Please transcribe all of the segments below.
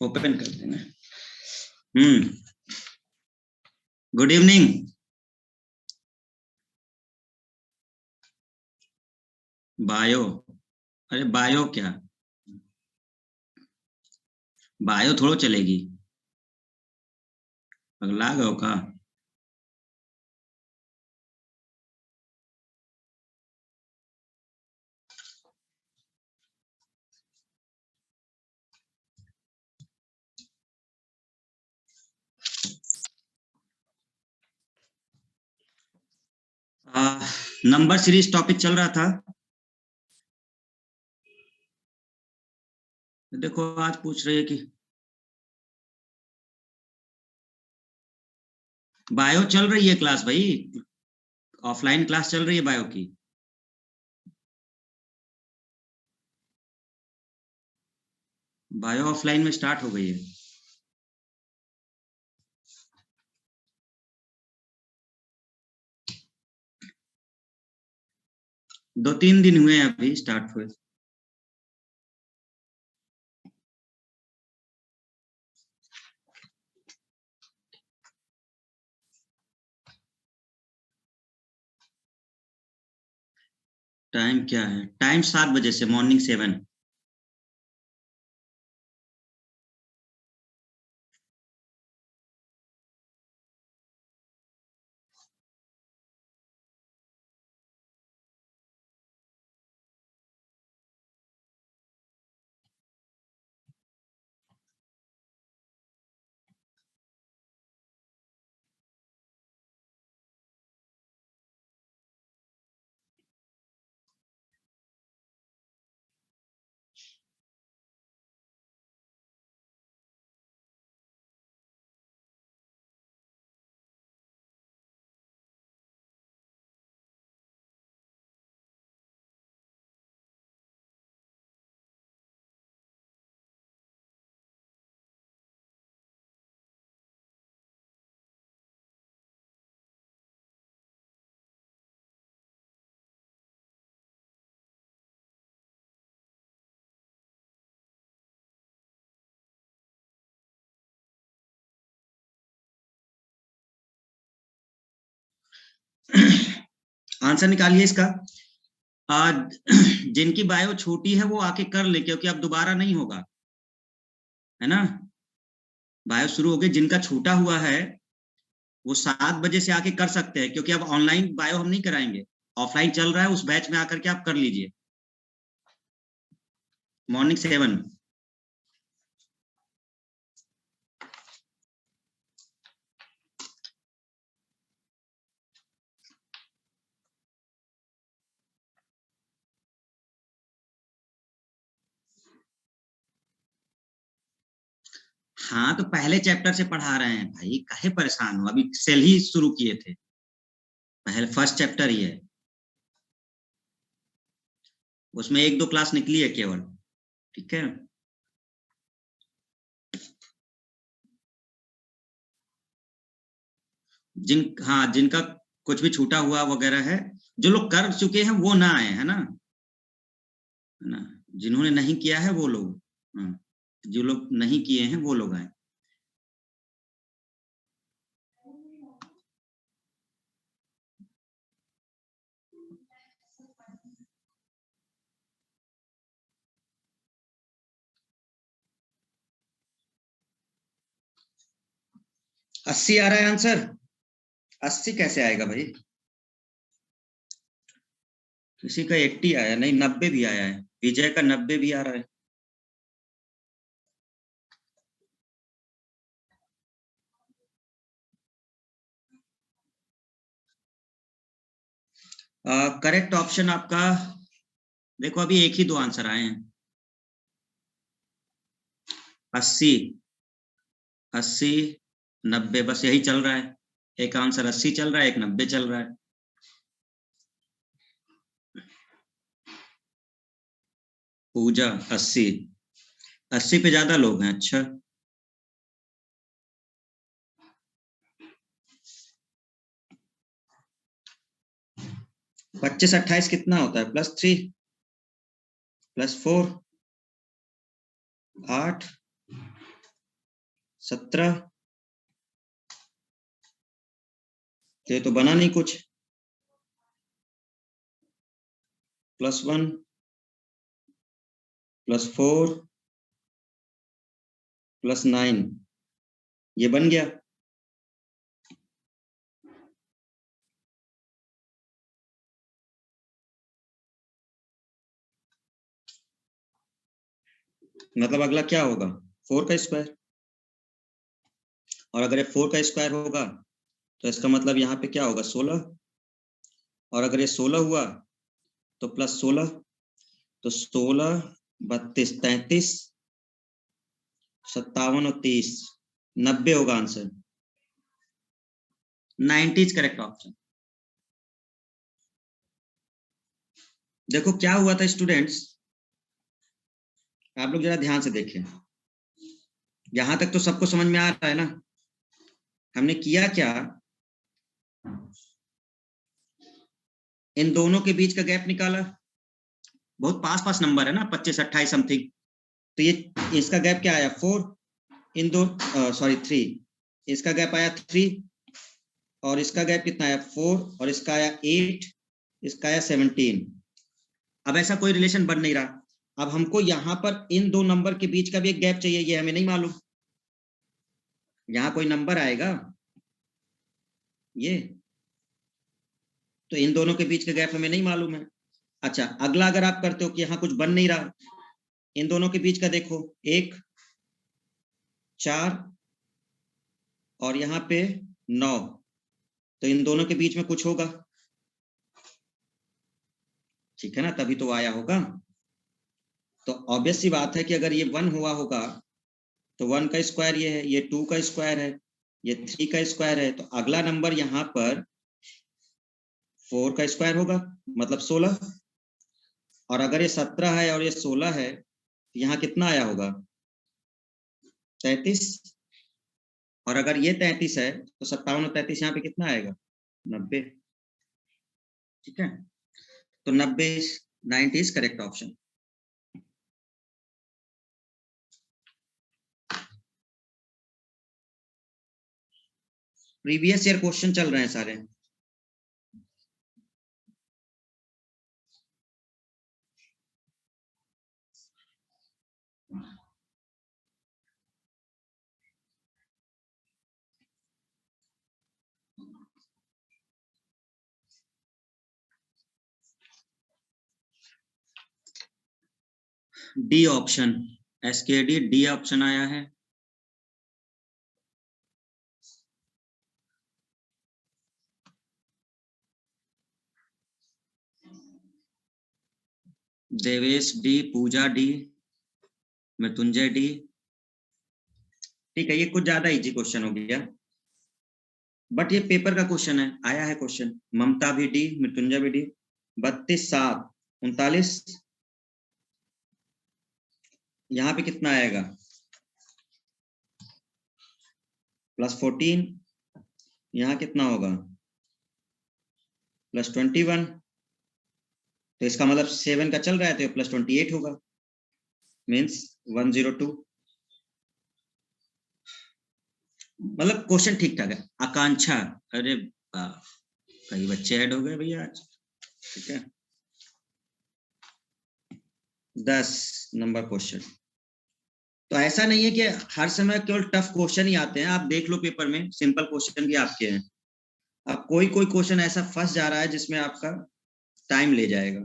Open कर देना। Good evening. Bio? अरे बायो क्या, बायो थोड़ो चलेगी, पगला गए हो का? नंबर सीरीज टॉपिक चल रहा था। देखो आज पूछ रही है कि बायो चल रही है क्लास भाई, ऑफलाइन क्लास चल रही है बायो की। बायो ऑफलाइन में स्टार्ट हो गई है। 2-3 दिन हुए हैं अभी स्टार्ट हुए। टाइम क्या है? टाइम 7 बजे से, मॉर्निंग 7। आंसर निकालिए इसका। आज जिनकी बायो छोटी है वो आके कर ले, क्योंकि अब दोबारा नहीं होगा, है ना। बायो शुरू हो गई, जिनका छूटा हुआ है वो 7 बजे से आके कर सकते हैं, क्योंकि अब ऑनलाइन बायो हम नहीं कराएंगे, ऑफलाइन चल रहा है। उस बैच में आकर के आप कर लीजिए, मॉर्निंग 7। हाँ तो पहले चैप्टर से पढ़ा रहे हैं भाई, काहे परेशान हो, अभी सेल ही शुरू किए थे, पहले फर्स्ट चैप्टर ही है, उसमें 1-2 क्लास निकली है केवल। ठीक है। हाँ जिनका कुछ भी छूटा हुआ वगैरह है, जो लोग कर चुके हैं वो ना आए, है ना, है ना। जिन्होंने नहीं किया है वो लोग, हाँ, जो लोग नहीं किए हैं वो लोग आए। 80 आ रहा है आंसर। 80 कैसे आएगा भाई? किसी का 80 आया नहीं, 90 भी आया है, विजय का 90 भी आ रहा है। करेक्ट ऑप्शन आपका, देखो अभी एक ही दो आंसर आए हैं। 80, 80, 90 बस यही चल रहा है। एक आंसर 80 चल रहा है, एक 90 चल रहा है। पूजा 80, 80 पे ज्यादा लोग हैं, अच्छा। 25-28 कितना होता है? +3, +4, 8, 17, तो ये तो बना नहीं कुछ, +1 +4 +9, ये बन गया। मतलब अगला क्या होगा, 4 का स्क्वायर, और अगर ये 4 का स्क्वायर होगा तो इसका मतलब यहाँ पे क्या होगा, 16, और अगर ये 16 हुआ तो +16, तो 16 32 33 57 और 30 90 होगा आंसर। 90 is correct option. देखो क्या हुआ था स्टूडेंट्स, आप लोग जरा ध्यान से देखें, यहां तक तो सबको समझ में आ रहा है ना। हमने किया क्या, इन दोनों के बीच का गैप निकाला, बहुत पास पास नंबर है ना, 25 28 समथिंग, तो ये इसका गैप क्या आया 4, इन दो सॉरी 3, इसका गैप आया 3, और इसका गैप कितना आया 4, और इसका आया 8, इसका आया 17। अब ऐसा कोई रिलेशन बन नहीं रहा, अब हमको यहाँ पर इन दो नंबर के बीच का भी एक गैप चाहिए, ये हमें नहीं मालूम, यहाँ कोई नंबर आएगा ये, तो इन दोनों के बीच का गैप हमें नहीं मालूम है। अच्छा अगला अगर आप करते हो कि यहाँ कुछ बन नहीं रहा, इन दोनों के बीच का देखो 1 4 और यहाँ पे 9, तो इन दोनों के बीच में कुछ होगा, ठीक है ना, तभी तो आया होगा। तो ऑब्वियस सी बात है कि अगर ये 1 हुआ होगा तो 1 का स्क्वायर ये है, ये 2 का स्क्वायर है, ये 3 का स्क्वायर है, तो अगला नंबर यहाँ पर 4 का स्क्वायर होगा, मतलब 16, और अगर ये 17 है और ये 16 है तो यहाँ कितना आया होगा 33, और अगर ये 33 है तो 57 और 33 यहाँ पे कितना आएगा 90, ठीक है, तो 90 is correct option. Previous year question चल रहे हैं सारे। D option, SKD D option आया है। देवेश डी, पूजा डी, मृत्युंजय डी, ठीक है, ये कुछ ज्यादा इजी क्वेश्चन हो गया, बट ये पेपर का क्वेश्चन है, आया है क्वेश्चन। ममता भी डी, मृत्युंजय भी डी, 32 7 39, यहाँ पे कितना आएगा +14, यहाँ कितना होगा +21, तो इसका मतलब 7 का चल रहा है तो +28 होगा, मीन्स 102। मतलब क्वेश्चन ठीक ठाक है। आकांक्षा, अरे कई बच्चे ऐड हो गए भैया आज, ठीक है, 10 नंबर क्वेश्चन। तो ऐसा नहीं है कि हर समय केवल टफ क्वेश्चन ही आते हैं, आप देख लो पेपर में सिंपल क्वेश्चन भी आपके हैं। अब कोई कोई क्वेश्चन ऐसा फंस जा रहा है जिसमें आपका टाइम ले जाएगा।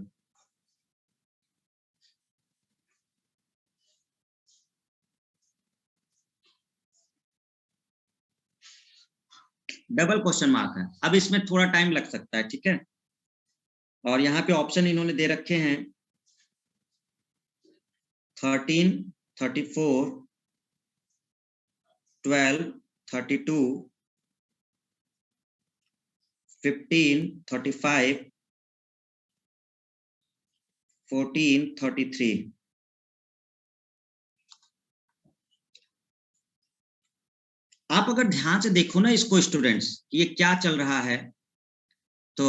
डबल क्वेश्चन मार्क है, अब इसमें थोड़ा टाइम लग सकता है, ठीक है, और यहाँ पे ऑप्शन इन्होंने दे रखे हैं 13 34 12 32 15 35 14 33। आप अगर ध्यान से देखो ना इसको स्टूडेंट्स, ये क्या चल रहा है, तो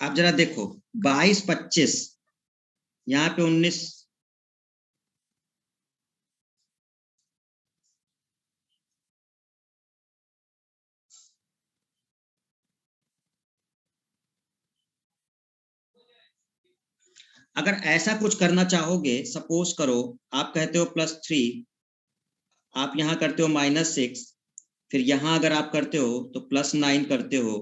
आप जरा देखो 22 25 यहाँ पे 19, अगर ऐसा कुछ करना चाहोगे, सपोज करो आप कहते हो +3, आप यहाँ करते हो -6, फिर यहाँ अगर आप करते हो तो +9 करते हो,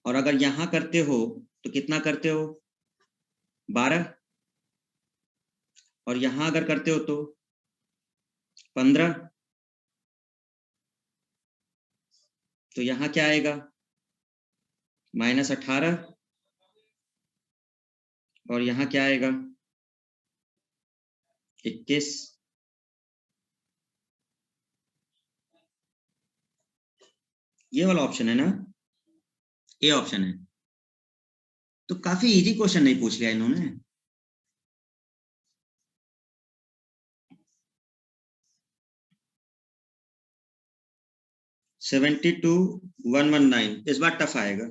और अगर यहाँ करते हो तो कितना करते हो, 12, और यहाँ अगर करते हो तो 15, तो यहाँ क्या आएगा, -18, और यहाँ क्या आएगा, 21। ये वाला ऑप्शन है ना, ए ऑप्शन है। तो काफी इजी क्वेश्चन नहीं पूछ लिया इन्होंने। $72 119, इस बार टफ आएगा,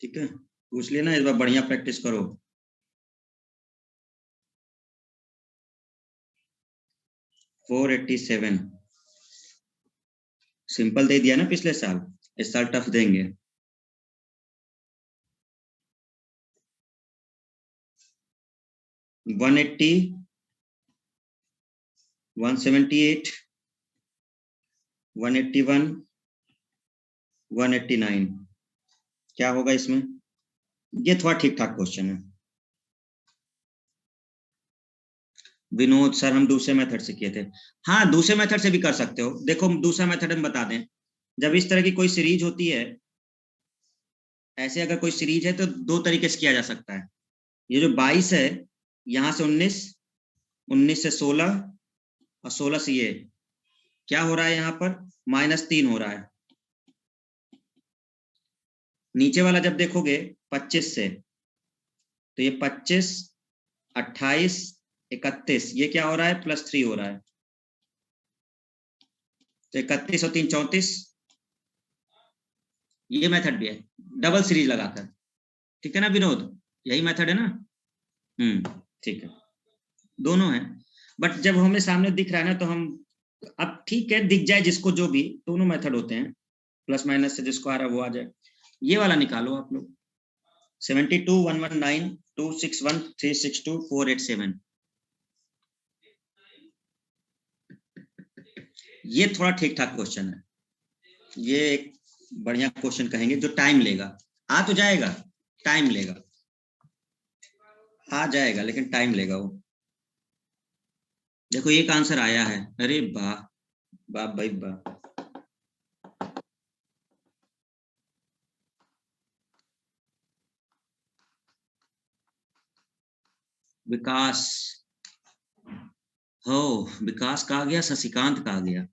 ठीक है, पूछ लेना, इस बार बढ़िया प्रैक्टिस करो। $487, सिंपल दे दिया ना पिछले साल, इस साल टफ देंगे। $180, $178, $181, $189, क्या होगा इसमें? ये थोड़ा ठीक ठाक क्वेश्चन है। विनोद सर, हम दूसरे मेथड से किए थे। हाँ, दूसरे मेथड से भी कर सकते हो। देखो दूसरा मेथड हम बता दें, जब इस तरह की कोई सीरीज होती है, ऐसे अगर कोई सीरीज है तो दो तरीके से किया जा सकता है। ये जो 22 है, यहाँ से 19, 19 से 16, और 16 से ये क्या हो रहा है, यहाँ पर -3 हो रहा है। नीचे वाला जब देखोगे 25 से, तो ये 25, 28, 31, ये क्या हो रहा है, +3 हो रहा है। तो 31 और 3 34, ये मेथड भी है, डबल सीरीज लगाकर। ठीक है ना विनोद, यही मेथड है ना? ठीक है, दोनों है, बट जब हमें सामने दिख रहा है ना, तो हम, अब ठीक है, दिख जाए जिसको जो भी, दोनों मेथड होते हैं, प्लस माइनस से जिसको आ रहा है वो आ जाए। ये वाला निकालो आप लोग, 72 119 261 362 487। ये थोड़ा ठीक ठाक क्वेश्चन है, ये एक बढ़िया क्वेश्चन कहेंगे जो टाइम लेगा। आ तो जाएगा, टाइम लेगा, आ जाएगा लेकिन टाइम लेगा वो। देखो एक आंसर आया है, अरे वाह, वाह भाई वाह। विकास, हो, विकास कहा गया, शशिकांत कहा गया।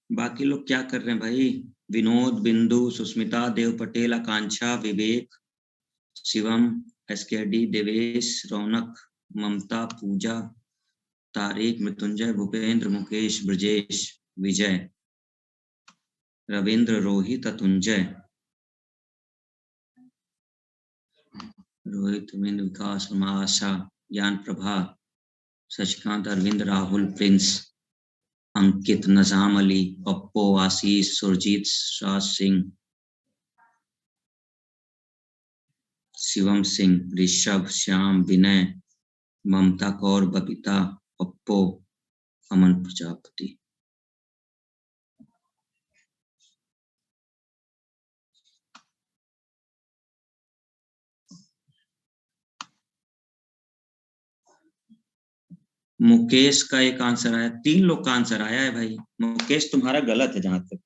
बाकी लोग क्या कर रहे हैं भाई? विनोद, बिंदु, सुस्मिता, देव पटेल, आकांक्षा, विवेक, शिवम, एसकेडी, देवेश, रौनक, ममता, पूजा, तारिक, मृत्युंजय, भूपेंद्र, मुकेश, ब्रजेश, विजय, रविंद्र, रोहित, अतुंजय, रोहित, अरविंद, विकास, आशा, ज्ञान प्रभा, शशिकांत, अरविंद, राहुल, प्रिंस, अंकित, नजाम अली, पप्पो, आशीष, सुरजीत, राज सिंह, शिवम सिंह, ऋषभ, श्याम, विनय, ममता कौर, बबीता, पप्पो, अमन प्रजापति। मुकेश का एक आंसर आया, 3 लोग का आंसर आया है भाई। मुकेश तुम्हारा गलत है, जहां तक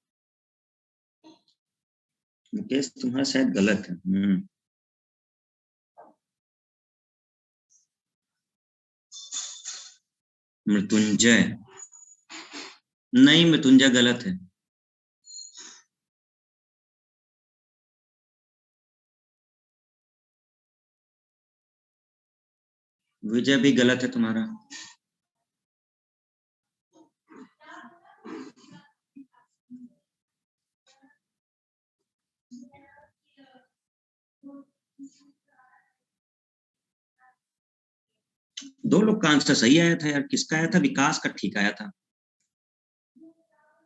मुकेश तुम्हारा शायद गलत है। मृत्युंजय, नहीं, मृत्युंजय गलत है। विजय भी गलत है तुम्हारा। दो लोग का आंसर सही आया था यार। किसका आया था? विकास का ठीक आया था।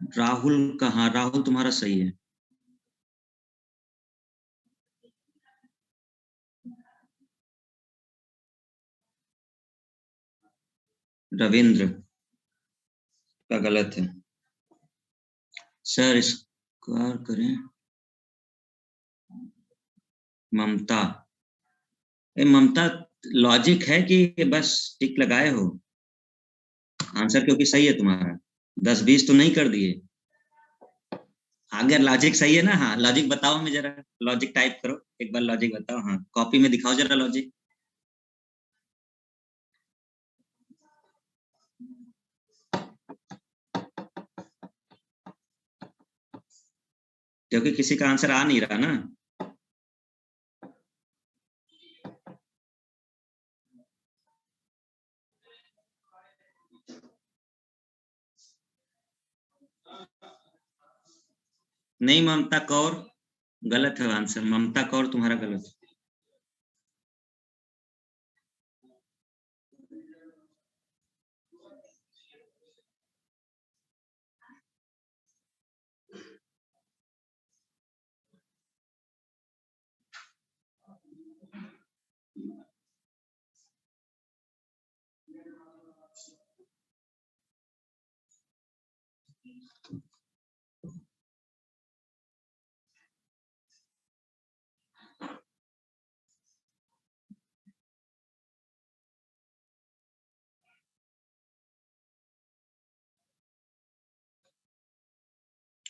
राहुल का, हाँ राहुल तुम्हारा सही है। रविंद्र का गलत है सर। स्क्वायर करें। ममता। ममता, लॉजिक है कि बस टिक लगाए हो? आंसर क्योंकि सही है तुम्हारा। 10-20 तो नहीं कर दिए। अगर लॉजिक सही है ना, हाँ लॉजिक बताओ हमें जरा। लॉजिक टाइप करो एक बार, लॉजिक बताओ, हाँ कॉपी में दिखाओ जरा लॉजिक। क्योंकि किसी का आंसर आ नहीं रहा ना। नहीं, ममता कौर गलत है आंसर। ममता कौर तुम्हारा गलत है।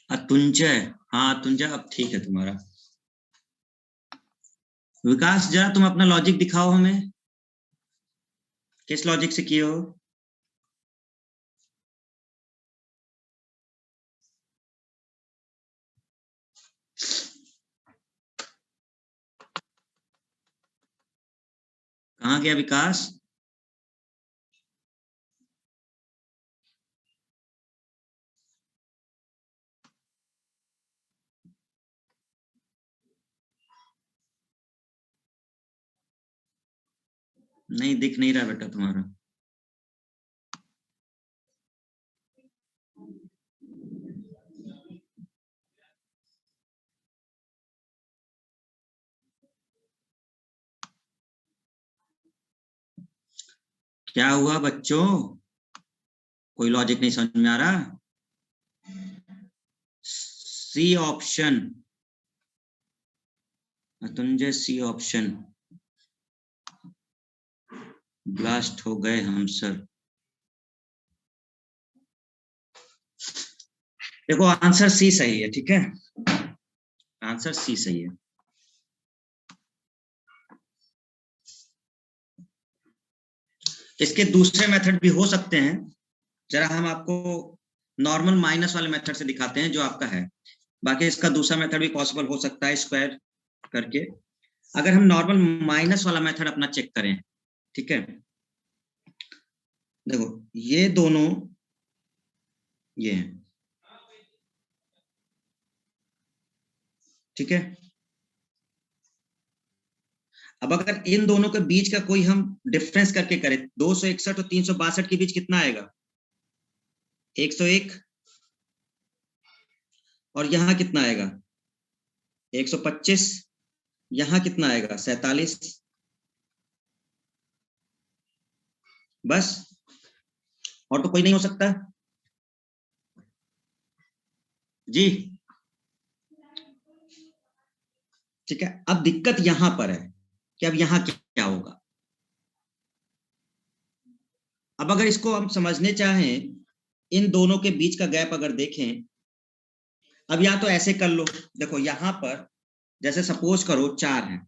अतुंजय, हाँ अतुंजय अब ठीक है तुम्हारा। विकास जरा तुम अपना लॉजिक दिखाओ हमें, किस लॉजिक से किए हो? कहाँ गया विकास? नहीं दिख नहीं रहा बेटा तुम्हारा। क्या हुआ बच्चों? कोई लॉजिक नहीं समझ में आ रहा? C option. अतुंजय सी ऑप्शन। ब्लास्ट हो गए हम सर। देखो आंसर सी सही है, ठीक है। आंसर सी सही है। इसके दूसरे मेथड भी हो सकते हैं। जरा हम आपको नॉर्मल माइनस वाले मेथड से दिखाते हैं जो आपका है। बाकी इसका दूसरा मेथड भी पॉसिबल हो सकता है, स्क्वायर करके। अगर हम नॉर्मल माइनस वाला मेथड अपना चेक करें, ठीक है। देखो ये दोनों ये हैं, ठीक है। अब अगर इन दोनों के बीच का कोई हम डिफरेंस करके करें, 261 और 362 के बीच कितना आएगा? 101। और यहां कितना आएगा? 125। यहां कितना आएगा? 47। बस, और तो कोई नहीं हो सकता जी। ठीक है, अब दिक्कत यहां पर है कि अब यहां क्या होगा। अब अगर इसको हम समझने चाहें, इन दोनों के बीच का गैप अगर देखें, अब या तो ऐसे कर लो। देखो यहां पर जैसे सपोज करो 4 है।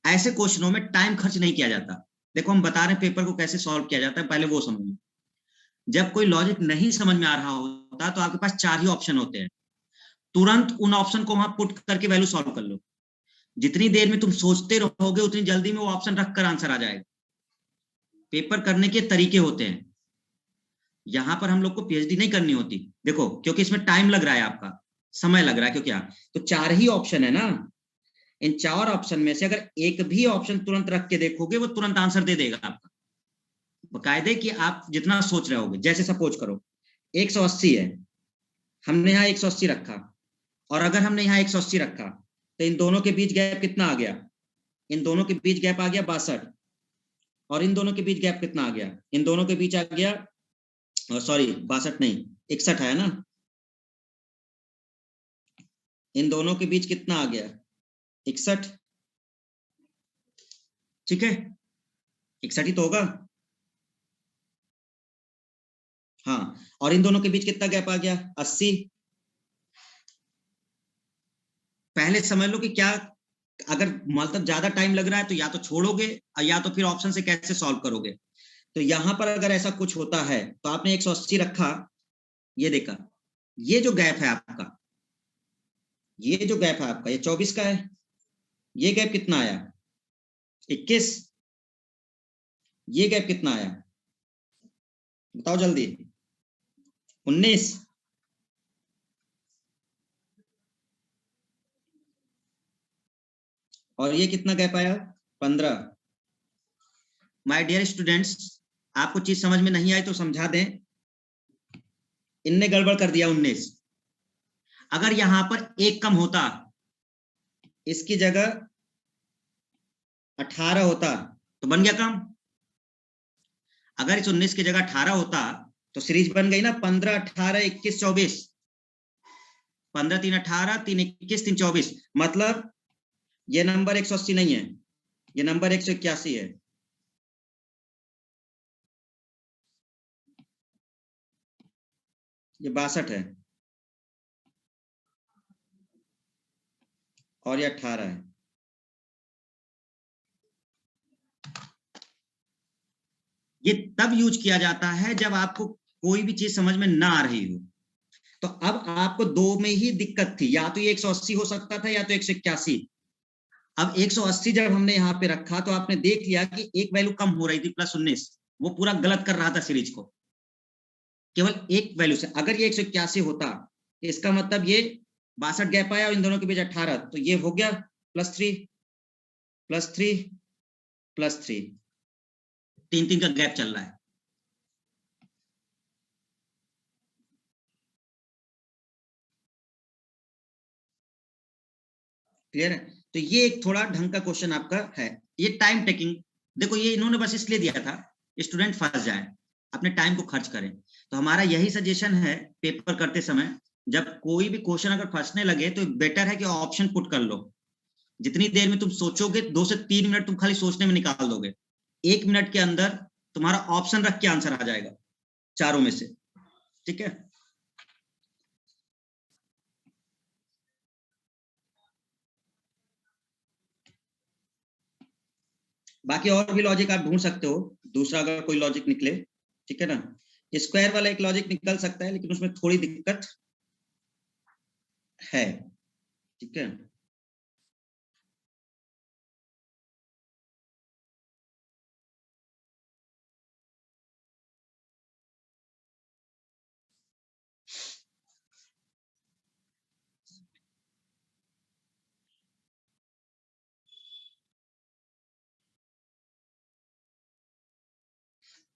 ऐसे क्वेश्चनों में टाइम खर्च नहीं किया जाता। देखो हम बता रहे हैं पेपर को कैसे सॉल्व किया जाता है, पहले वो समझो। जब कोई लॉजिक नहीं समझ में आ रहा होता तो आपके पास 4 ही ऑप्शन होते हैं। तुरंत उन ऑप्शन को वहां पुट करके वैल्यू सॉल्व कर लो। जितनी देर में तुम सोचते रहोगे उतनी जल्दी में वो ऑप्शन रखकर आंसर आ जाएगा। पेपर करने के तरीके होते हैं। यहां पर हम लोग को पीएचडी नहीं करनी होती, देखो, क्योंकि इसमें टाइम लग रहा है, आपका समय लग रहा है, क्योंकि तो 4 ही ऑप्शन है ना। इन 4 ऑप्शन में से अगर एक भी ऑप्शन तुरंत रख के देखोगे, वो तुरंत आंसर दे देगा आपका, बकायदे कि आप जितना सोच रहे होगे। जैसे सपोज करो 180 है, हमने यहाँ 180 रखा, और अगर हमने यहाँ 180 रखा, तो इन दोनों के बीच गैप कितना आ गया? इन दोनों के बीच गैप आ गया 62, और इन दोनों के बीच गैप कितना आ गया? इन दोनों के बीच आ गया, सॉरी 62 नहीं, 61 है ना। इन दोनों के बीच कितना आ गया? 61, ठीक है, 61 ही तो होगा। हाँ, और इन दोनों के बीच कितना गैप आ गया? 80। पहले समझ लो कि क्या, अगर मतलब ज्यादा टाइम लग रहा है तो या तो छोड़ोगे, या तो फिर ऑप्शन से कैसे सॉल्व करोगे। तो यहां पर अगर ऐसा कुछ होता है तो आपने 180 रखा, ये देखा, ये जो गैप है आपका, ये जो गैप है आपका, ये 24 का है। ये गैप कितना आया? 21। ये गैप कितना आया? बताओ जल्दी। 19। और ये कितना गैप आया? 15। माय डियर स्टूडेंट्स, आपको चीज समझ में नहीं आई तो समझा दें। इनने गड़बड़ कर दिया 19। अगर यहां पर एक कम होता, इसकी जगह 18 होता, तो बन गया काम। अगर इस 19 की जगह 18 होता, तो सीरीज बन गई ना, 15 18 21 24। 15 3 18, 3 21, 3 24। मतलब ये नंबर 180 नहीं है, ये नंबर 181 है। ये 62 है, और ये 18 है। ये तब यूज किया जाता है जब आपको कोई भी चीज समझ में ना आ रही हो। तो अब आपको दो में ही दिक्कत थी, या तो ये 180 हो सकता था, या तो 181। अब 180 जब हमने यहाँ पे रखा, तो आपने देख लिया कि एक वैल्यू कम हो रही थी, +19, वो पूरा गलत कर रहा था सीरीज को, केवल एक वैल्यू से। अगर ये 181 होता, इसका मतलब ये 62 गैप आया, और इन दोनों के बीच 18, तो ये हो गया +3 +3 +3, 3 3 का गैप चल रहा है। क्लियर है? तो ये एक थोड़ा ढंग का क्वेश्चन आपका है। ये टाइम टेकिंग, देखो ये इन्होंने बस इसलिए दिया था स्टूडेंट फंस जाए, अपने टाइम को खर्च करें। तो हमारा यही सजेशन है पेपर करते समय, जब कोई भी क्वेश्चन अगर फंसने लगे, तो बेटर है कि ऑप्शन पुट कर लो। जितनी देर में तुम सोचोगे, 2 से 3 मिनट तुम खाली सोचने में निकाल दोगे, 1 मिनट के अंदर तुम्हारा ऑप्शन रख के आंसर आ जाएगा चारों में से। ठीक है? बाकी और भी लॉजिक आप ढूंढ सकते हो, दूसरा अगर कोई लॉजिक निकले। ठीक है ना? स्क्वायर वाला एक लॉजिक निकल सकता है, लेकिन उसमें थोड़ी दिक्कत है। ठीक है?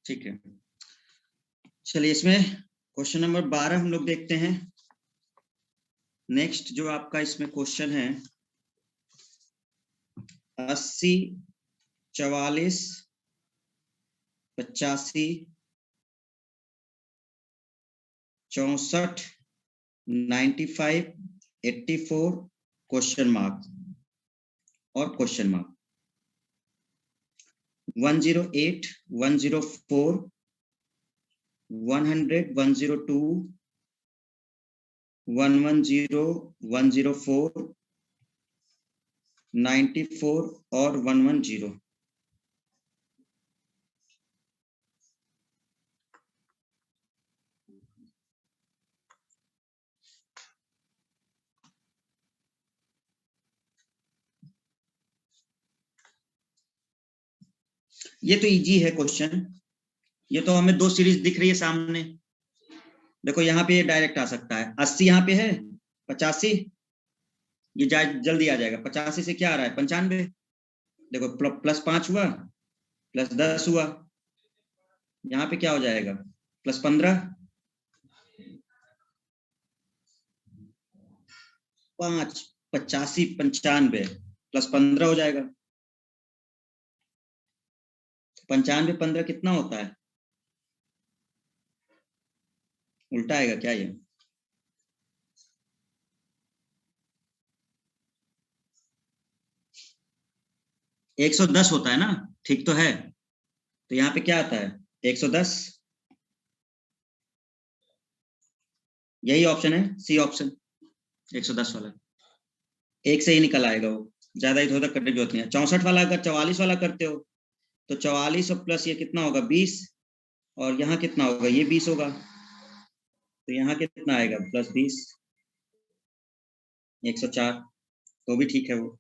ठीक है, चलिए इसमें क्वेश्चन नंबर 12 हम लोग देखते हैं। नेक्स्ट जो आपका इसमें क्वेश्चन है, 80 44 85 64 95 84 क्वेश्चन मार्क और क्वेश्चन मार्क, 108 104 100 102 110 104 94 और 110। ये तो इजी है क्वेश्चन। ये तो हमें दो सीरीज दिख रही है सामने। देखो यहाँ पे डायरेक्ट आ सकता है, 80 यहाँ पे है, 85 ये जल्दी आ जाएगा। 85 से क्या आ रहा है, 95। देखो प्लस 5 हुआ, प्लस 10 हुआ, यहाँ पे क्या हो जाएगा, प्लस 15, 5, 85, 95 प्लस 15 हो जाएगा। 95 15 कितना होता है, उल्टा आएगा क्या ये? 110 होता है ना, ठीक तो है। तो यहाँ पे क्या आता है, 110। यही ऑप्शन है, सी ऑप्शन, 110 वाला। एक से ही निकल आएगा वो, ज्यादा इधर उधर करने की जरूरत नहीं है। 64 वाला अगर 44 वाला करते हो तो 44 और प्लस ये कितना होगा, 20, और यहाँ कितना होगा, ये 20 होगा, तो यहाँ कितना आएगा, प्लस 20, 104। तो भी ठीक है वो।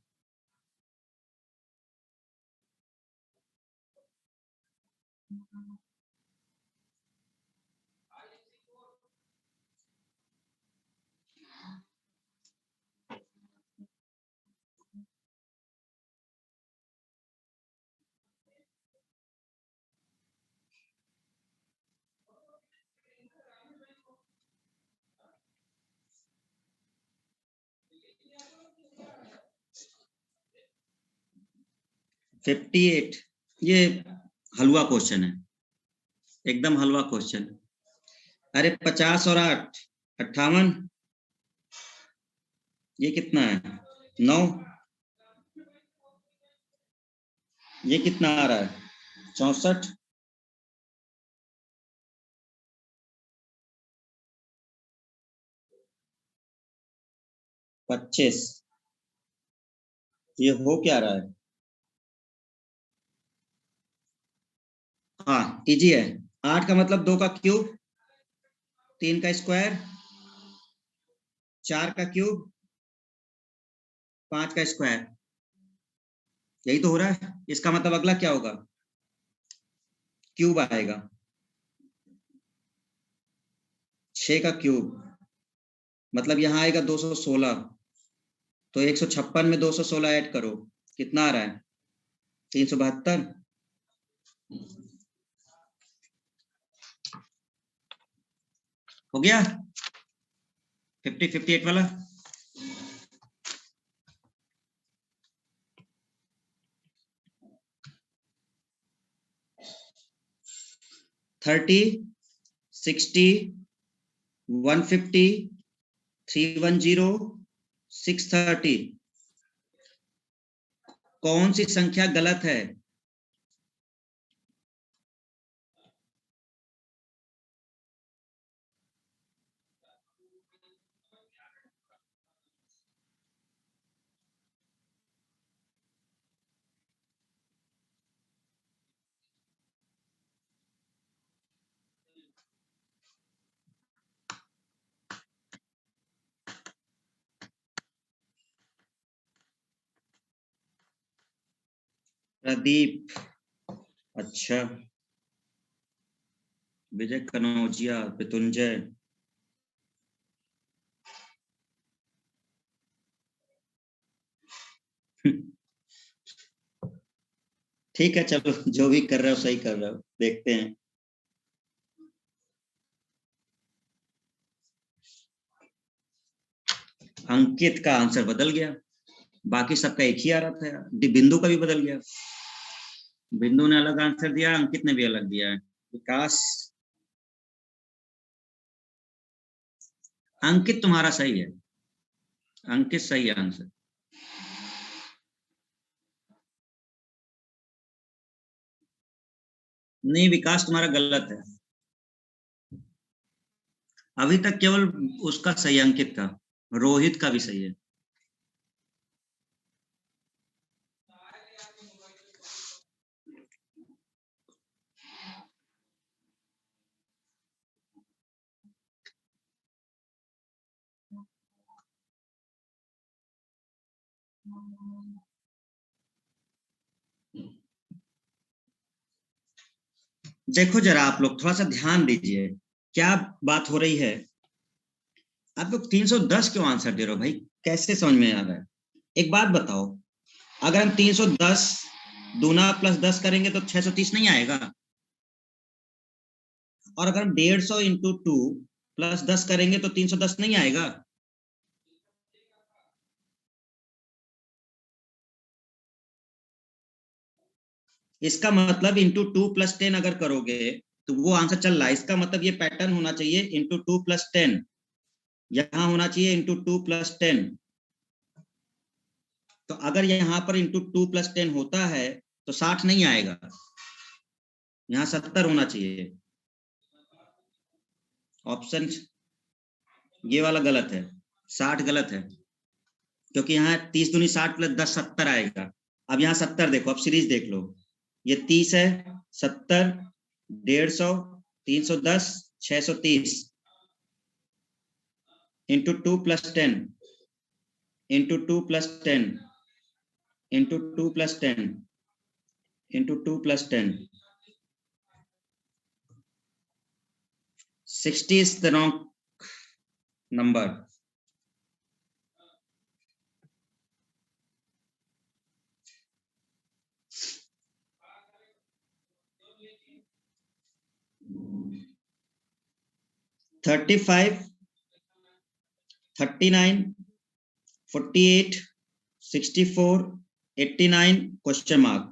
फिफ्टी एट, ये हलवा क्वेश्चन है, एकदम हलवा क्वेश्चन। अरे 50 और 8, 58, ये कितना है, 9, ये कितना आ रहा है, 64, 25, ये हो क्या रहा है। हाँ इजी है। 8 का मतलब 2 का क्यूब, 3 का स्क्वायर, 4 का क्यूब, 5 का स्क्वायर, यही तो हो रहा है। इसका मतलब अगला क्या होगा, क्यूब आएगा, 6 का क्यूब, मतलब यहाँ आएगा 216। तो 156 में 216 ऐड करो, कितना आ रहा है, 372। हो गया 58 वाला। थर्टी, 60, 150, 310, 630, कौन सी संख्या गलत है। प्रदीप, अच्छा, विजय कनौजिया, पितुंजय। ठीक है चलो, जो भी कर रहे हो सही कर रहे हो, देखते हैं। अंकित का आंसर बदल गया, बाकी सबका एक ही आ रहा था यार। बिंदु का भी बदल गया, बिंदु ने अलग आंसर दिया, अंकित ने भी अलग दिया है। विकास, अंकित तुम्हारा सही है, अंकित सही है आंसर। नहीं विकास तुम्हारा गलत है, अभी तक केवल उसका सही है, अंकित का। रोहित का भी सही है। देखो जरा आप लोग थोड़ा सा ध्यान दीजिए, क्या बात हो रही है। आप लोग 310 क्यों आंसर दे रहे हो भाई, कैसे समझ में आ रहा है? एक बात बताओ, अगर हम 310 दूना प्लस 10 करेंगे तो 630 नहीं आएगा? और अगर हम 150 इंटू 2 प्लस 10 करेंगे तो 310 नहीं आएगा? इसका मतलब इंटू 2 + 10 अगर करोगे तो वो आंसर चल रहा है। इसका मतलब ये पैटर्न होना चाहिए इंटू 2 + 10, यहां होना चाहिए इंटू 2 + 10। तो अगर यहाँ पर इंटू 2 + 10 होता है तो 60 नहीं आएगा, यहाँ 70 होना चाहिए। ऑप्शन ये वाला गलत है, 60 गलत है, क्योंकि यहाँ 30 दूनी 60 + 10 70 आएगा। अब यहाँ 70 देखो, अब सीरीज देख लो, ये 30 है, 70, 150, 310, 630 into 2 + 10 into 2 + 10 into 2 + 10 into 2 + 10। 60 is the wrong number. $35, $39, $48, $64, $89 question mark।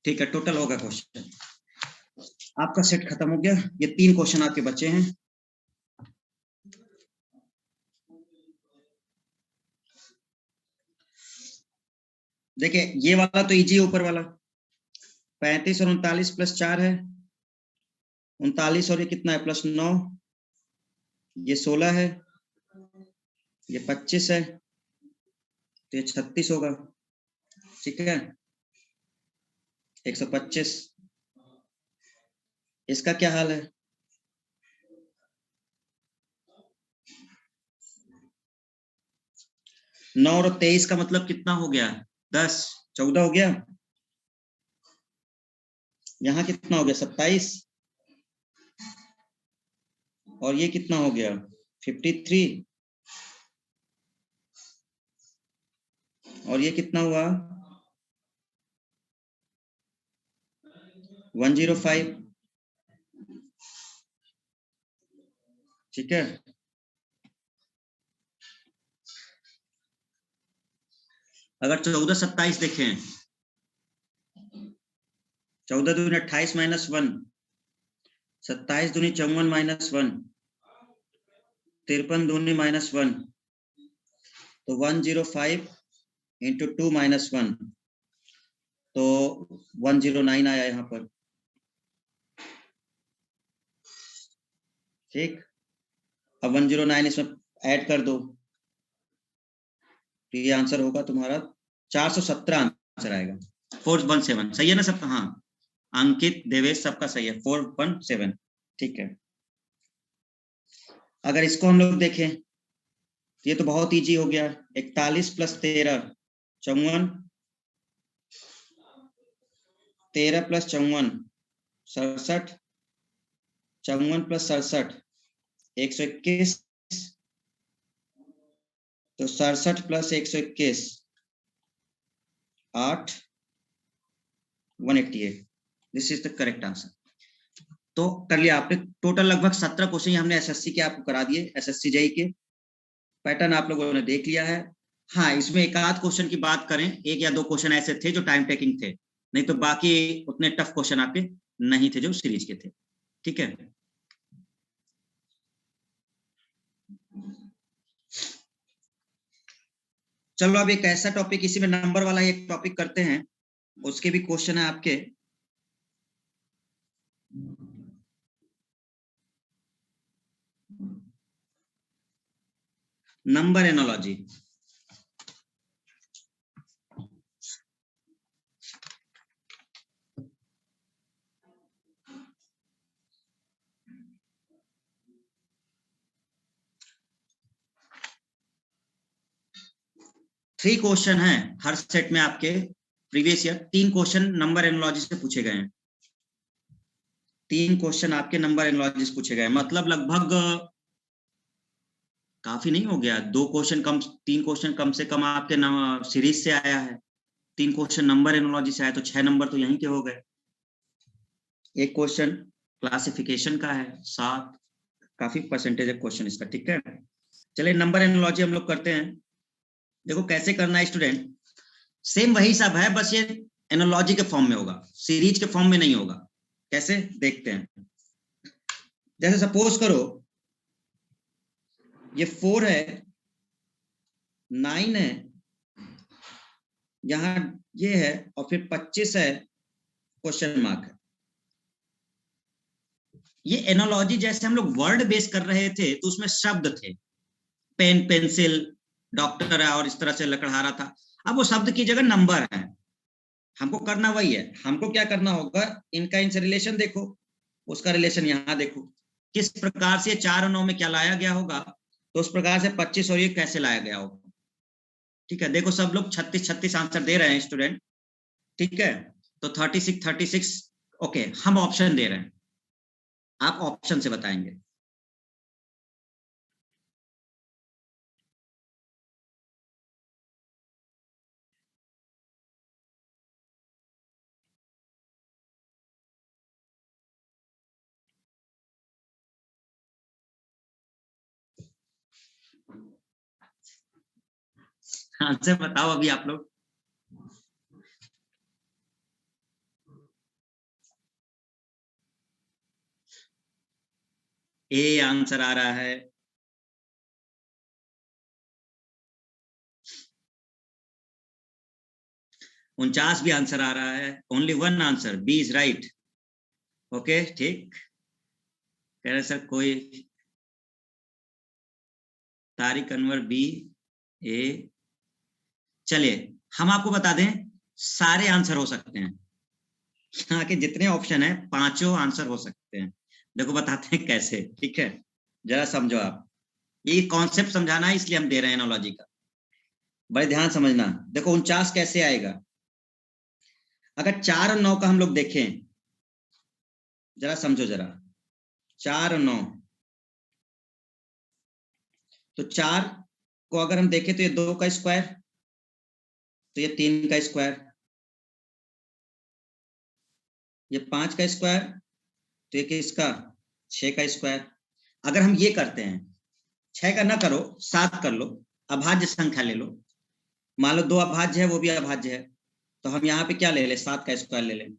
ठीक है, टोटल होगा क्वेश्चन। आपका सेट खत्म हो गया, ये 3 क्वेश्चन आपके बचे हैं। देखिए ये वाला तो इजी, ऊपर वाला 35 और 39 + 4 है, 39 और ये कितना है +9, ये 16 है, ये 25 है, तो ये 36 होगा। ठीक है, 125। इसका क्या हाल है? 9 और 23 का मतलब कितना हो गया? 10, 14 हो गया। यहाँ कितना हो गया? 27। और ये कितना हो गया? 53। और ये कितना हुआ? 105। ठीक है, अगर 14, 27 देखें, 14 दूनी 28 -1, 27 दूनी 54 -1, 53 दूनी -1, तो 105 इंटू 2 -1, तो 109 आया यहाँ पर। ठीक, अब 109 इसमें ऐड कर दो, तो ये आंसर होगा तुम्हारा 417 आंसर आएगा। 417 सही है ना सबका? हाँ, अंकित, देवेश सबका सही है, 417। ठीक है, अगर इसको हम लोग देखें, ये तो बहुत इजी हो गया। 41 + 13 54, 13 + 54 67, 54 प्लस 67 121, तो 67 plus 121 8 188। This is the correct answer. तो कर लिया आपने। टोटल लगभग 17 क्वेश्चन हमने एसएससी के आपको करा दिए, एसएससी जेई के। पैटर्न आप लोगों ने देख लिया है। हाँ, इसमें एक आध क्वेश्चन की बात करें, एक या दो क्वेश्चन ऐसे थे जो टाइम टेकिंग थे, नहीं तो बाकी उतने टफ क्वेश्चन आपके नहीं थे जो सीरीज के थे। ठीक है, चलो अब एक ऐसा टॉपिक, इसी में नंबर वाला एक टॉपिक करते हैं, उसके भी क्वेश्चन है आपके। Number analogy. थ्री क्वेश्चन है हर सेट में आपके। Previous year 3 question number analogy से पूछे गए हैं। 3 क्वेश्चन आपके नंबर एनोलॉजी से पूछे गए, मतलब लगभग काफी नहीं हो गया, 2 क्वेश्चन कम, 3 क्वेश्चन कम से कम आपके सीरीज से आया है, 3 क्वेश्चन नंबर एनोलॉजी से आया, तो 6 नंबर तो यहीं के हो गए। एक क्वेश्चन क्लासिफिकेशन का है 7, काफी परसेंटेज है क्वेश्चन इसका। ठीक है, चलिए नंबर एनोलॉजी हम लोग करते हैं। देखो कैसे करना है स्टूडेंट, सेम वही सब है, बस ये एनोलॉजी के फॉर्म में होगा, सीरीज के फॉर्म में नहीं होगा। कैसे देखते हैं, जैसे सपोज करो ये 4 है, 9 है, यहां ये है, और फिर 25 है, क्वेश्चन मार्क है। ये एनोलॉजी जैसे हम लोग वर्ड बेस कर रहे थे तो उसमें शब्द थे, पेन, पेंसिल, डॉक्टर है, और इस तरह से लकड़हारा था। अब वो शब्द की जगह नंबर है, हमको करना वही है। हमको क्या करना होगा, इनका इनसे रिलेशन देखो, उसका रिलेशन यहाँ देखो, किस प्रकार से 4 और 9 में क्या लाया गया होगा, तो उस प्रकार से 25 और ये कैसे लाया गया होगा। ठीक है, देखो सब लोग 36 आंसर दे रहे हैं स्टूडेंट। ठीक है, तो 36 ओके, हम ऑप्शन दे रहे हैं, आप ऑप्शन से बताएंगे। आंसर बताओ अभी आप लोग। ए आंसर आ रहा है, उनचास भी आंसर आ रहा है, only one answer, B is right. Okay ठीक, कह रहे सर कोई, तारिक अनवर बी ए। चलिए हम आपको बता दें, सारे आंसर हो सकते हैं, यहाँ के जितने ऑप्शन है पांचों आंसर हो सकते हैं। देखो बताते हैं कैसे। ठीक है, जरा समझो आप, ये कॉन्सेप्ट समझाना है इसलिए हम दे रहे हैं एनोलॉजी का, बड़े ध्यान समझना। देखो 49 कैसे आएगा, अगर 4 और 9 का हम लोग देखें, जरा समझो जरा, 4 और 9, तो 4 को अगर हम देखें तो ये 2 का स्क्वायर, तो ये 3 का स्क्वायर, ये 5 का स्क्वायर, तो ये किसका, 6 का स्क्वायर। अगर हम ये करते हैं, 6 का ना करो, 7 कर लो, अभाज्य संख्या ले लो, मान लो 2 अभाज्य है, वो भी अभाज्य है, तो हम यहाँ पे क्या ले ले, 7 का स्क्वायर ले लें,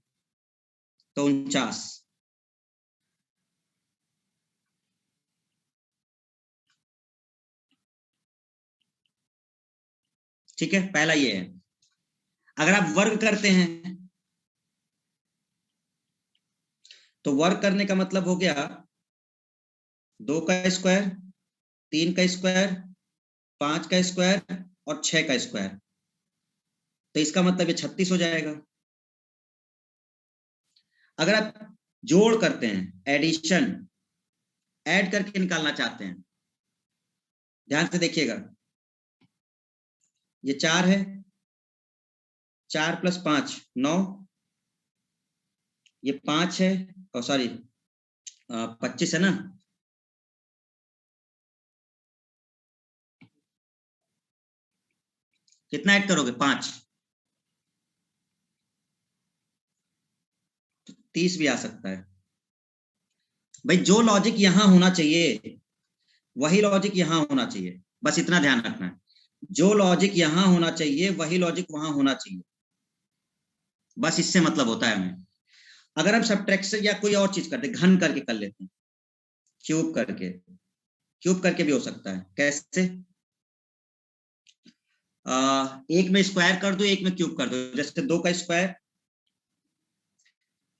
तो 49। ठीक है, पहला ये है। अगर आप वर्ग करते हैं, तो वर्ग करने का मतलब हो गया 2 का स्क्वायर, 3 का स्क्वायर, 5 का स्क्वायर और 6 का स्क्वायर, तो इसका मतलब ये 36 हो जाएगा। अगर आप जोड़ करते हैं, एडिशन, ऐड करके निकालना चाहते हैं, ध्यान से देखिएगा, ये 4 है, 4 + 5 9, ये 5 है, सॉरी 25 है ना, कितना ऐड करोगे? 5, 30 भी आ सकता है भाई। जो लॉजिक यहां होना चाहिए वही लॉजिक यहां होना चाहिए, बस इतना ध्यान रखना है। जो लॉजिक यहां होना चाहिए वही लॉजिक वहां होना चाहिए, बस इससे मतलब होता है हमें। अगर हम सब्ट्रैक्शन या कोई और चीज करते, घन करके कर लेते हैं, क्यूब करके, क्यूब करके भी हो सकता है। कैसे? एक में स्क्वायर कर दो, एक में क्यूब कर दो। जैसे 2 का स्क्वायर,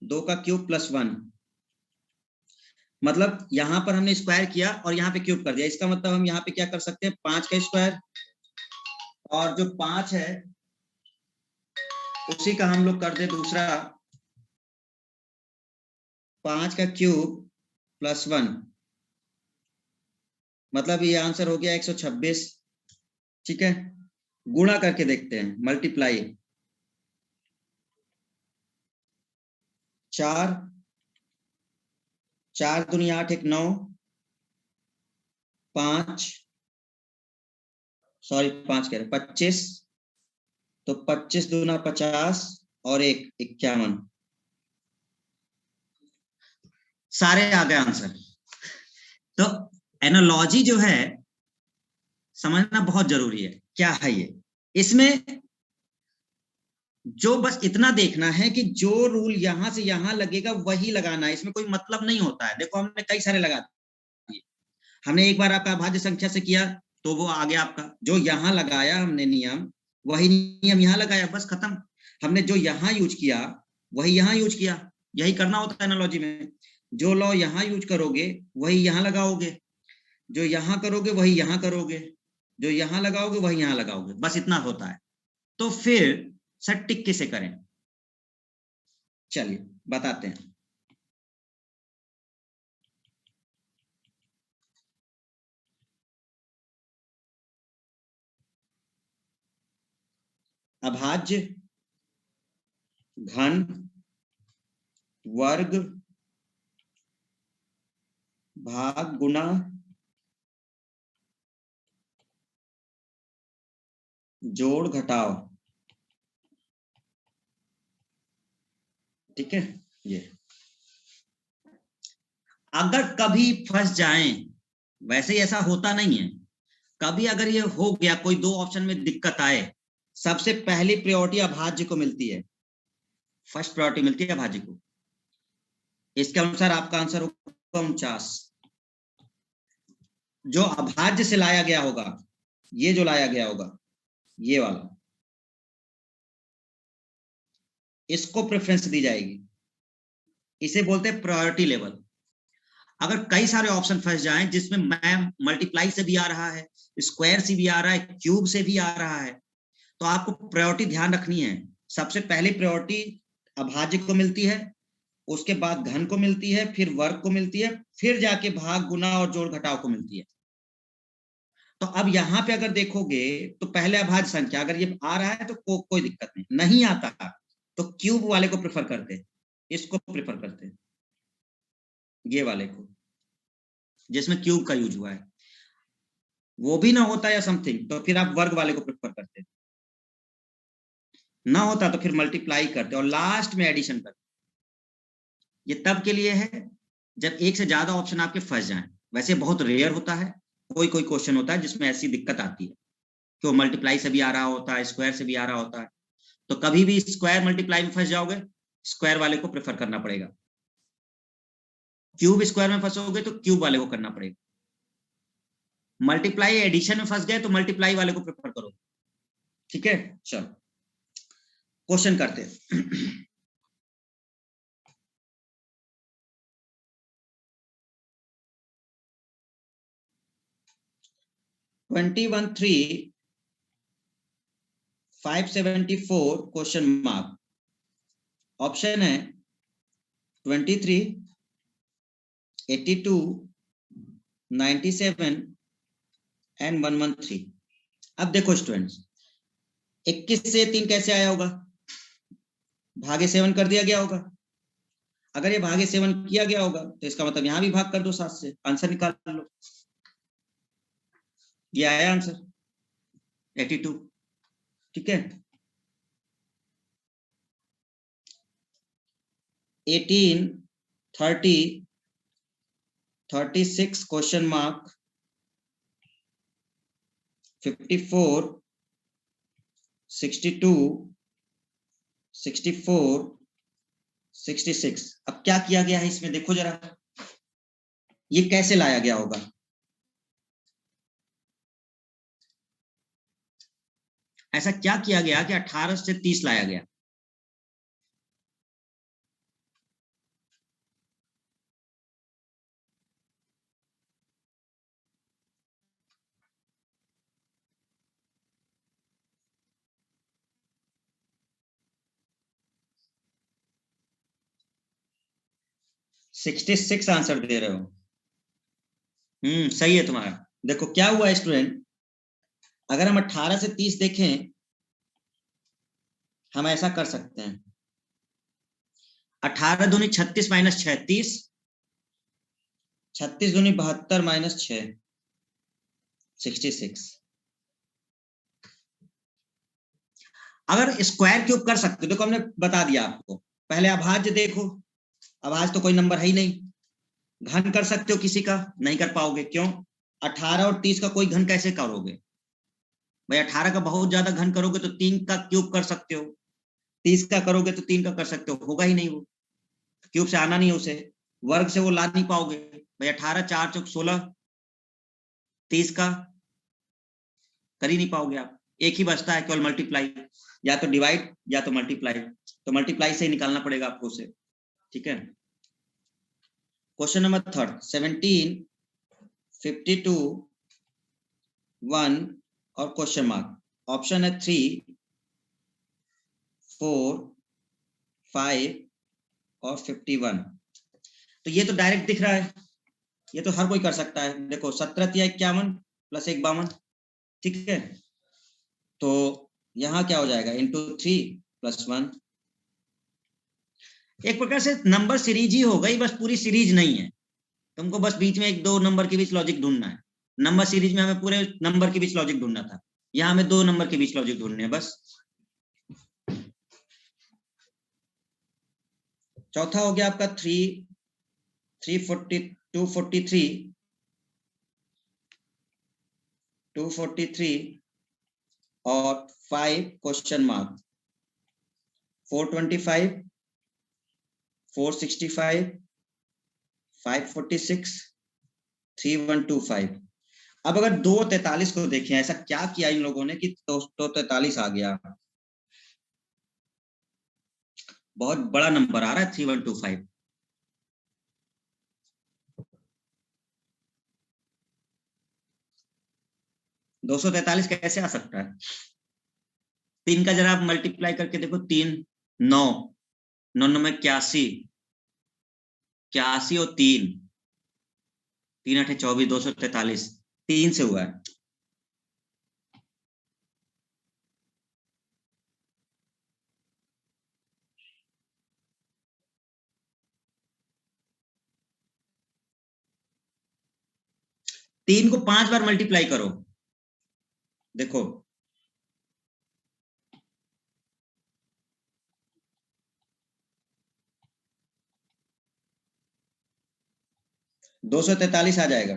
2 का क्यूब प्लस 1, मतलब यहां पर हमने स्क्वायर किया और यहाँ पे क्यूब कर दिया। इसका मतलब हम यहाँ पे क्या कर सकते हैं, 5 का स्क्वायर, और जो 5 है उसी का हम लोग कर दे दूसरा 5 का क्यूब प्लस 1, मतलब ये आंसर हो गया 126। ठीक है, गुणा करके देखते हैं, मल्टीप्लाई। 4, 4 दूनी 8, 1 9, 5, सॉरी 5 कह रहे 25, तो 25 दूना 50 और 1 51, सारे आ गए आंसर। तो एनालॉजी जो है समझना बहुत जरूरी है। क्या है ये? इसमें जो बस इतना देखना है कि जो रूल यहां से यहां लगेगा वही लगाना है, इसमें कोई मतलब नहीं होता है। देखो हमने कई सारे लगा दिए, हमने एक बार आपका अभाज्य संख्या से किया तो वो आ गया आपका, जो यहां लगाया हमने नियम, वही नियम यहां लगाया, बस खत्म। हमने जो यहां यूज किया वही यहां यूज किया, यही करना होता है एनालॉजी में। जो लॉ यहां यूज करोगे वही यहां लगाओगे, जो यहां करोगे वही यहां करोगे, जो यहां लगाओगे वही यहां लगाओगे, बस इतना होता है। तो फिर सर टिक किसे करें? चलिए बताते हैं। अभाज्य, घन, वर्ग, भाग, गुना, जोड़, घटाव। ठीक है, ये अगर कभी फंस जाएं, वैसे ऐसा होता नहीं है, कभी अगर ये हो गया, कोई दो ऑप्शन में दिक्कत आए, सबसे पहली प्रायोरिटी अभाज्य को मिलती है, फर्स्ट प्रायोरिटी मिलती है अभाज्य को। इसके अनुसार आपका आंसर होगा 49। जो अभाज्य से लाया गया होगा, ये जो लाया गया होगा, ये वाला, इसको प्रेफरेंस दी जाएगी, इसे बोलते हैं प्रायोरिटी लेवल। अगर कई सारे ऑप्शन फंस जाएं जिसमें मैम मल्टीप्लाई से भी आ रहा है, स्क्वायर से भी आ रहा है, क्यूब से भी आ रहा है, तो आपको प्रायोरिटी ध्यान रखनी है। सबसे पहले प्रायोरिटी अभाज्य को मिलती है, उसके बाद घन को मिलती है, फिर वर्ग को मिलती है, फिर जाके भाग, गुना और जोड़ घटाव को मिलती है। तो अब यहाँ पे अगर देखोगे तो पहले अभाज्य संख्या अगर ये आ रहा है तो कोई दिक्कत नहीं, नहीं आता तो क्यूब वाले को प्रेफर करते, इसको प्रेफर करते, ये वाले को जिसमें क्यूब का यूज हुआ है। वो भी ना होता या समथिंग तो फिर आप वर्ग वाले को प्रेफर करते, ना होता तो फिर मल्टीप्लाई करते और लास्ट में एडिशन करते। ये तब के लिए है जब एक से ज्यादा ऑप्शन आपके फंस जाएं। वैसे बहुत रेयर होता है, कोई कोई क्वेश्चन होता है जिसमें ऐसी दिक्कत आती है कि वो मल्टीप्लाई से भी आ रहा होता है, स्क्वायर से भी आ रहा होता है, तो कभी भी स्क्वायर मल्टीप्लाई में फंस जाओगे, स्क्वायर वाले को प्रेफर करना पड़ेगा। क्यूब स्क्वायर में फंसोगे तो क्यूब वाले को करना पड़ेगा। मल्टीप्लाई एडिशन में फंस गए तो मल्टीप्लाई वाले को प्रेफर करो। ठीक है, चलो क्वेश्चन करते हैं। 21,3 574 क्वेश्चन मार्क। ऑप्शन है 23, 82, 97 एंड 113। अब देखो स्टूडेंट्स, 21 से 3 कैसे आया होगा, भागे 7 कर दिया गया होगा। अगर ये भागे 7 किया गया होगा तो इसका मतलब यहाँ भी भाग कर दो 7 से, आंसर निकाल लो। ये आया आंसर 82। ठीक है, 18, 30, 36 क्वेश्चन मार्क, 54, 62, 64, 66। अब क्या किया गया है इसमें देखो जरा, ये कैसे लाया गया होगा। ऐसा क्या किया गया कि 18 से 30 लाया गया। सिक्सटी 66 आंसर दे रहे हो। सही है तुम्हारा। देखो क्या हुआ स्टूडेंट, अगर हम 18 से 30 देखें, हम ऐसा कर सकते हैं, 18 दूनी 36 माइनस 6 30, 36 दूनी 72 माइनस 6 66। अगर स्क्वायर क्यूब कर सकते हो, देखो हमने बता दिया आपको, पहले अभाज्य देखो, अभाज्य तो कोई नंबर है ही नहीं। घन कर सकते हो किसी का, नहीं कर पाओगे, क्यों? 18 और 30 का कोई घन कैसे करोगे भाई? 18 का बहुत ज्यादा घन करोगे तो 3 का क्यूब कर सकते हो, 30 का करोगे तो 3 का कर सकते हो, होगा ही नहीं, वो क्यूब से आना नहीं है उसे, वर्ग से वो ला नहीं पाओगे भाई। 18 4 चौक 16, 30 का कर ही नहीं पाओगे आप। एक ही बचता है केवल मल्टीप्लाई, या तो डिवाइड या तो मल्टीप्लाई, तो मल्टीप्लाई से ही निकालना पड़ेगा आपको उसे। ठीक है, क्वेश्चन नंबर 3, 17, 52, 1 और क्वेश्चन मार्क। ऑप्शन है 3, 4, 5 और 51। तो ये तो डायरेक्ट दिख रहा है, ये तो हर कोई कर सकता है। देखो 17 या 51 प्लस 1 52। ठीक है, तो यहाँ क्या हो जाएगा, इंटू 3 प्लस 1। एक प्रकार से नंबर सीरीज ही हो गई, बस पूरी सीरीज नहीं है। तुमको बस बीच में 1 2 नंबर के बीच लॉजिक ढूंढना है। नंबर सीरीज में हमें पूरे नंबर के बीच लॉजिक ढूंढना था, यहाँ हमें 2 नंबर के बीच लॉजिक ढूंढने हैं बस। चौथा हो गया आपका 243 और 5 क्वेश्चन मार्क, 425, 465, 546, 3125। अब अगर 243 को देखें, ऐसा क्या किया इन लोगों ने कि 243 आ गया। बहुत बड़ा नंबर आ रहा है 3125। 243 कैसे आ सकता है? 3 का जरा आप मल्टीप्लाई करके देखो, 3 9 9 9 में 81, 81 और 3 3 8 24, 243 3 से हुआ है। तीन को 5 बार मल्टीप्लाई करो, देखो 243 आ जाएगा,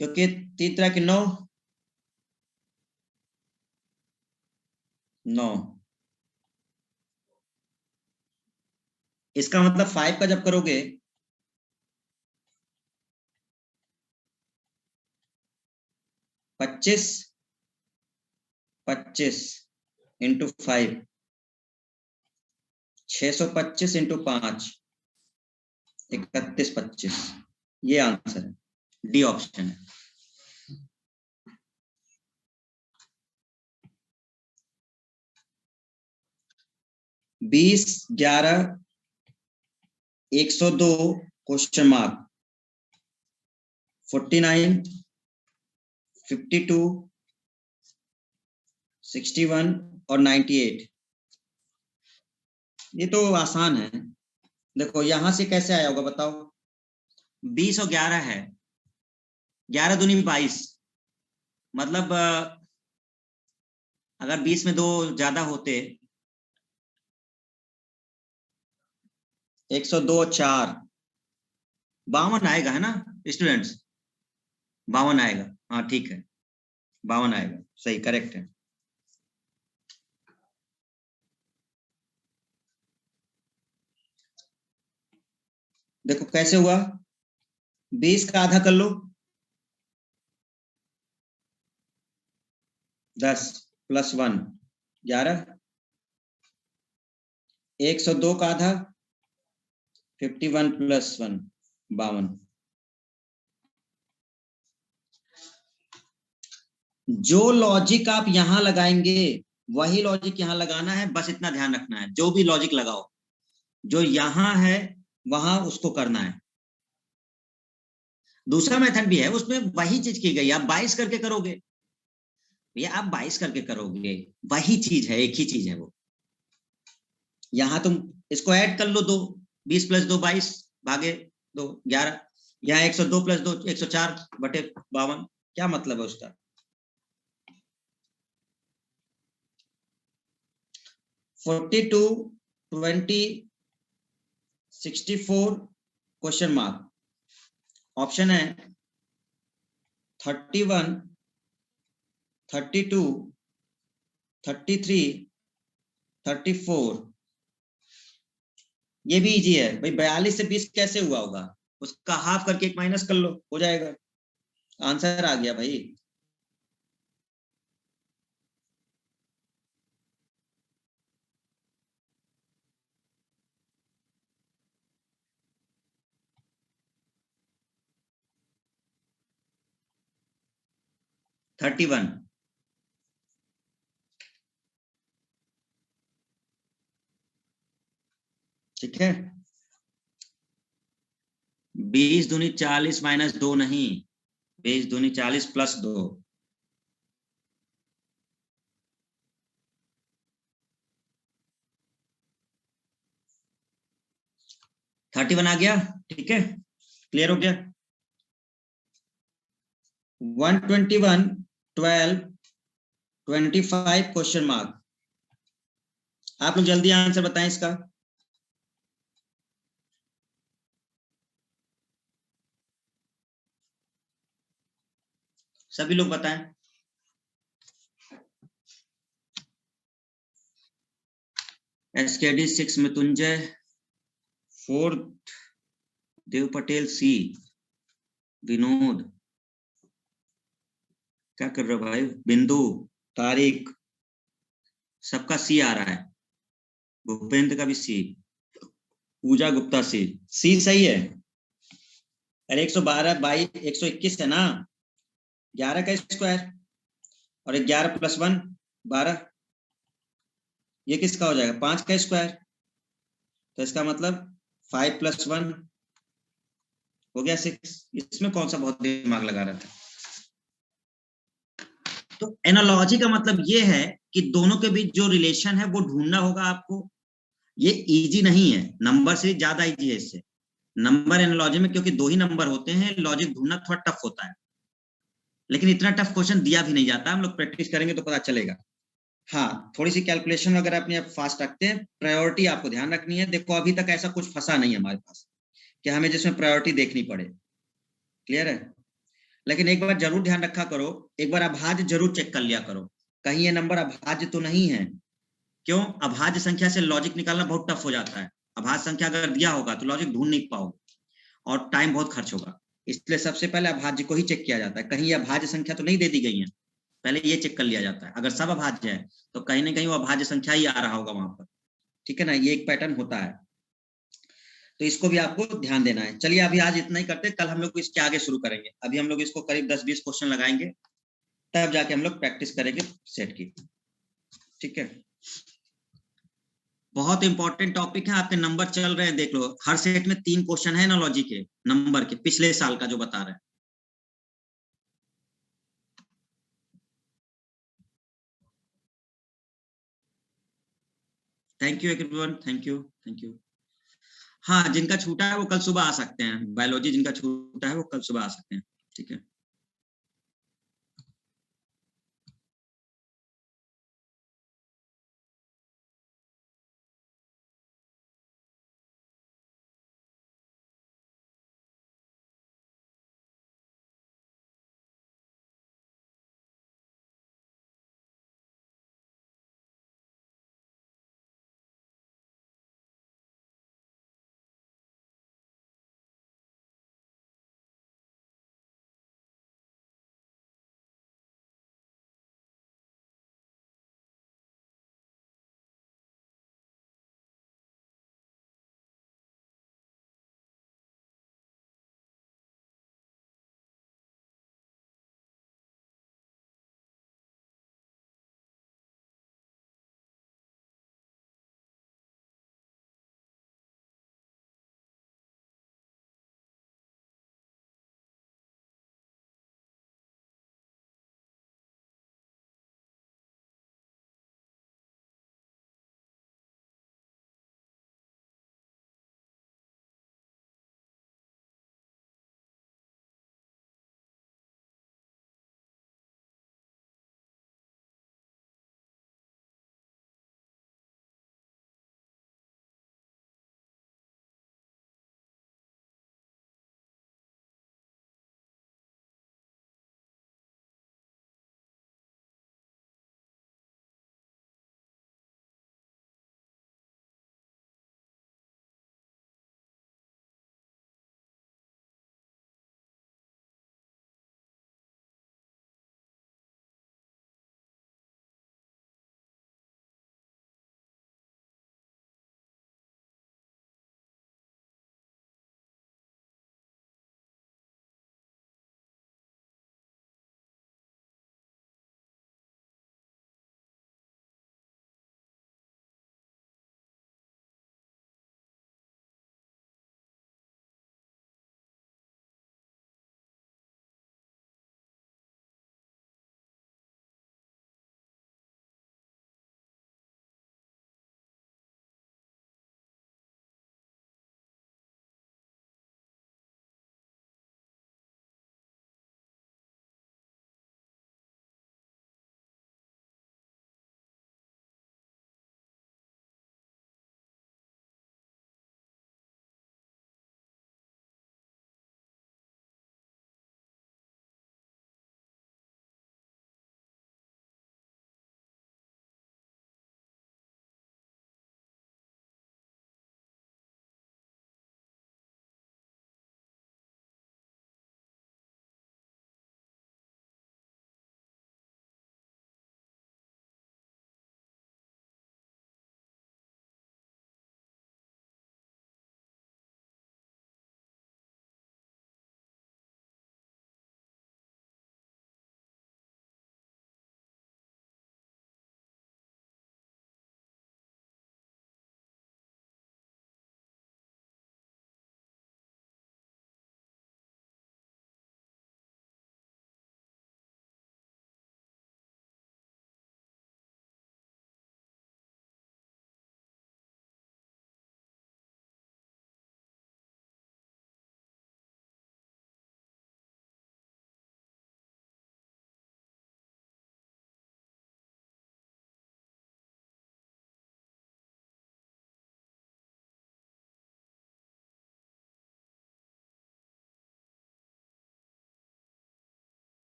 क्योंकि 3 तरह के 9 9। इसका मतलब 5 का जब करोगे 25 25 इंटू 5, 625 इंटू 5, 31 25। ये आंसर है, डी ऑप्शन है। बीस 11 102 क्वेश्चन मार्क, 49, 52, 61 और 98। ये तो आसान है, देखो यहां से कैसे आया होगा बताओ, 20 और 11 है, 11 दूनी 22, मतलब अगर 20 में 2 ज्यादा होते, 102 4, 52 आएगा है ना स्टूडेंट्स, 52 आएगा, हाँ ठीक है, 52 आएगा, सही करेक्ट है। देखो कैसे हुआ, 20 का आधा कर लो, 10 + 1 11, 102 का आधा 51 + 1 52। जो लॉजिक आप यहां लगाएंगे वही लॉजिक यहां लगाना है, बस इतना ध्यान रखना है, जो भी लॉजिक लगाओ जो यहां है वहां उसको करना है। दूसरा मेथड भी है, उसमें वही चीज की गई, आप 22 करके करोगे भैया, आप 22 करके करोगे, वही चीज है, एक ही चीज है वो। यहां तुम इसको ऐड कर लो, 2 20 + 2 22 भागे 2 11, यहाँ 102 + 2 104/52, क्या मतलब है उसका। 42 20 64 क्वेश्चन मार्क, ऑप्शन है 31 32 33 34। ये भी इजी है भाई, 42 से 20 कैसे हुआ होगा, उसका हाफ करके एक माइनस कर लो, हो जाएगा, आंसर आ गया भाई। थर्टी वन, ठीक है। 20 दूनी 40 -2 नहीं, 20 दूनी 40 + 2, 31 आ गया, ठीक है, क्लियर हो गया। 121 12 25 क्वेश्चन मार्क, आप लोग जल्दी आंसर बताएं इसका। सभी लोग बताएं। SKD 6 मृत्युंजय, 4 देव पटेल, C विनोद, क्या कर रहे हो भाई, बिंदु, तारिक, सबका C आ रहा है, भूपेंद्र का भी C, पूजा गुप्ता C सही है। अरे 112 22 121 है ना, 11 का स्क्वायर और 11 + 1 12, ये किसका हो जाएगा, 5 का स्क्वायर, तो इसका मतलब 5 + 1 हो गया 6। इसमें कौन सा बहुत दिमाग लगा रहा था। तो एनालॉजी का मतलब ये है कि दोनों के बीच जो रिलेशन है वो ढूंढना होगा आपको। ये इजी नहीं है, नंबर से ज्यादा इजी है इससे। नंबर एनालॉजी में क्योंकि 2 ही नंबर होते हैं, लॉजिक ढूंढना थोड़ा टफ होता है, लेकिन इतना टफ क्वेश्चन दिया भी नहीं जाता, हम लोग प्रैक्टिस करेंगे तो पता चलेगा। हाँ, थोड़ी सी कैलकुलेशन अगर अपने आप फास्ट रखते हैं, प्रायोरिटी आपको ध्यान रखनी है। देखो अभी तक ऐसा कुछ फंसा नहीं हमारे पास कि हमें जिसमें प्रायोरिटी देखनी पड़े, क्लियर है। लेकिन एक बार जरूर ध्यान रखा करो, एक बार अभाज्य जरूर चेक कर लिया करो, कहीं ये नंबर अभाज्य तो नहीं है। क्यों, अभाज्य संख्या से लॉजिक निकालना बहुत टफ हो जाता है, अभाज्य संख्या अगर दिया होगा तो लॉजिक ढूंढ नहीं पाओगे और टाइम बहुत खर्च होगा। इसलिए सबसे पहले अभाज्य को ही चेक किया जाता है, कहीं ये अभाज्य संख्या तो नहीं दे दी गई है, पहले ये चेक कर लिया जाता है। अगर सब अभाज्य है तो कहीं ना कहीं वो अभाज्य संख्या ही आ रहा होगा वहां पर, ठीक है ना, ये एक पैटर्न होता है, तो इसको भी आपको ध्यान देना है। चलिए अभी आज इतना ही करते, कल हम लोग इसके आगे शुरू करेंगे। अभी हम लोग इसको करीब 10-20 क्वेश्चन लगाएंगे, तब जाके हम लोग प्रैक्टिस करेंगे सेट की, ठीक है। बहुत इंपॉर्टेंट टॉपिक है, आपके नंबर चल रहे हैं देख लो, हर सेट में 3 क्वेश्चन है एनालॉजी के नंबर के, पिछले साल का जो बता रहे हैं। Thank you everyone, thank you, thank you. हाँ, जिनका छूटा है वो कल सुबह आ सकते हैं, बायोलॉजी जिनका छूटा है वो कल सुबह आ सकते हैं, ठीक है।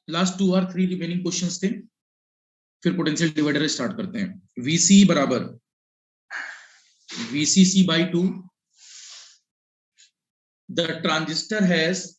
लास्ट 2 और 3 रिमेनिंग क्वेश्चंस थे, फिर पोटेंशियल डिवाइडर स्टार्ट करते हैं। VC बराबर VCC by 2, the transistor has